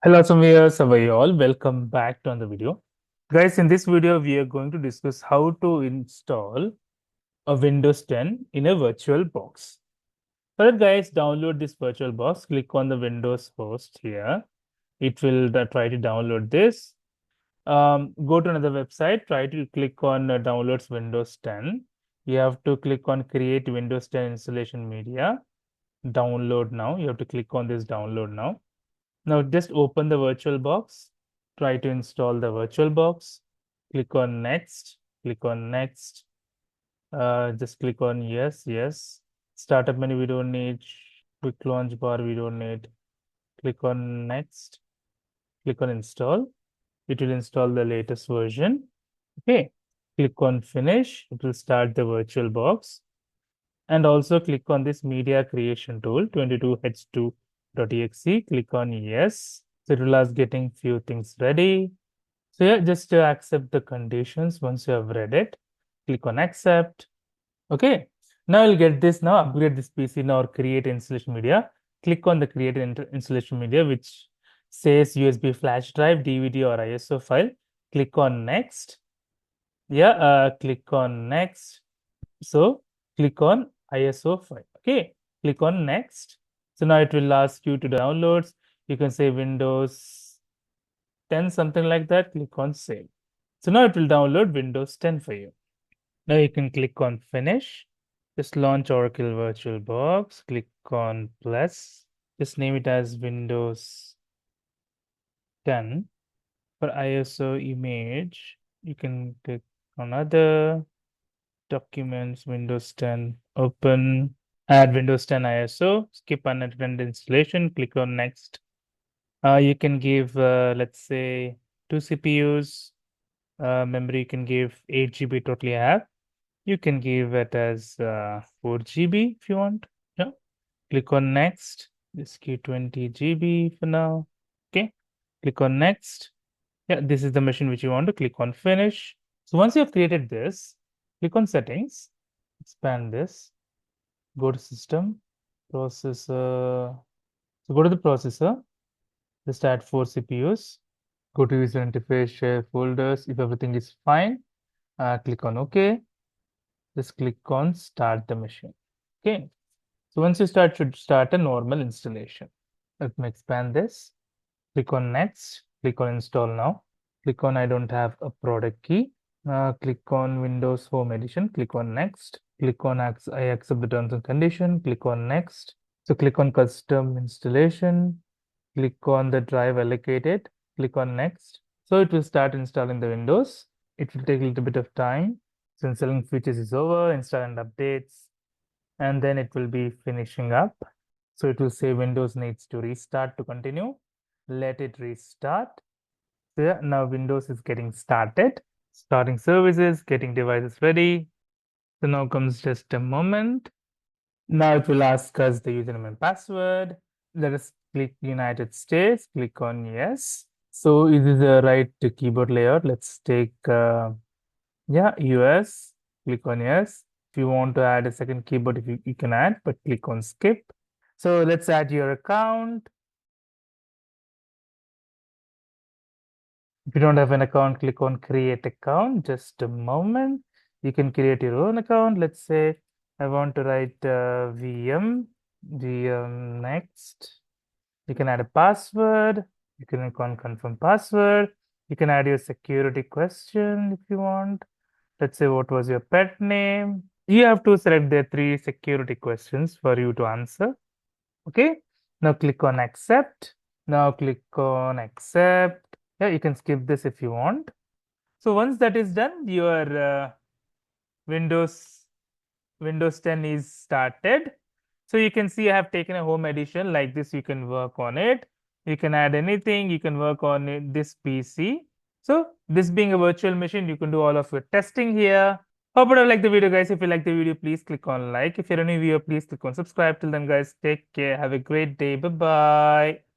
Hello, some viewers, how are you all? Welcome back to another video. Guys, in this video, we are going to discuss how to install a Windows 10 in a virtual box. For that, guys, download this virtual box. Click on the Windows host here. It will try to download this. Go to another website. Try to click on downloads Windows 10. You have to click on create Windows 10 installation media. Download now. You have to click on this download now. Now just open the virtual box, try to install the virtual box, click on next, click on next, just click on yes, yes. Startup menu we don't need, quick launch bar we don't need. Click on next, click on install. It will install the latest version. Okay, click on finish, it will start the virtual box. And also click on this media creation tool 22h2.exe. Click on yes. So it will ask getting few things ready. So yeah, just to accept the conditions once you have read it. Click on accept. Okay. Now you'll get this. Now upgrade this PC now or create installation media. Click on the create installation media which says USB flash drive, DVD or ISO file. Click on next. Yeah, click on next. So click on ISO file. Okay, click on next. So now it will ask you to downloads. You can say Windows 10, something like that. Click on save. So now it will download Windows 10 for you. Now you can click on finish. Just launch Oracle VirtualBox. Click on plus. Just name it as Windows 10. For ISO image, you can click on other documents, Windows 10, open, add Windows 10 ISO, skip unattended installation, click on next. You can give, let's say, 2 CPUs, memory you can give 8 GB totally have. You can give it as 4 GB if you want. Yeah. Click on next. Just give 20 GB for now. Okay. Click on next. Yeah, this is the machine which you want to click on finish. So once you have created this, click on settings, expand this, go to system, processor. So go to the processor, just add 4 CPUs, go to user interface, share folders. If everything is fine, click on OK. Just click on start the machine. Okay. So once you start, should start a normal installation. Let me expand this. Click on next, click on install now. Click on I don't have a product key. Click on Windows Home Edition. Click on next. Click on I accept the terms and condition. Click on next. So click on custom installation. Click on the drive allocated. Click on next. So it will start installing the Windows. It will take a little bit of time. So installing features is over, install and updates, and then it will be finishing up. So it will say Windows needs to restart to continue. Let it restart. So yeah, now Windows is getting started. Starting services, getting devices ready. So now comes just a moment. Now it will ask us the username and password. Let us click United States, click on yes. So is this the right keyboard layout? Let's take, yeah, US, click on yes. If you want to add a second keyboard, if you can add, but click on skip. So let's add your account. If you don't have an account, click on create account. Just a moment. You can create your own account. Let's say I want to write VM next. You can add a password. You can confirm password. You can add your security question if you want. Let's say what was your pet name. You have to select the 3 security questions for you to answer. Okay. Now click on accept. Now click on accept. Yeah, you can skip this if you want. So once that is done, your Windows 10 is started. So you can see I have taken a home edition like this. You can work on it. You can add anything. You can work on it, this PC. So this being a virtual machine, you can do all of your testing here. Hope you like the video, guys. If you like the video, please click on like. If you're a new viewer, please click on subscribe. Till then, guys, take care. Have a great day. Bye bye.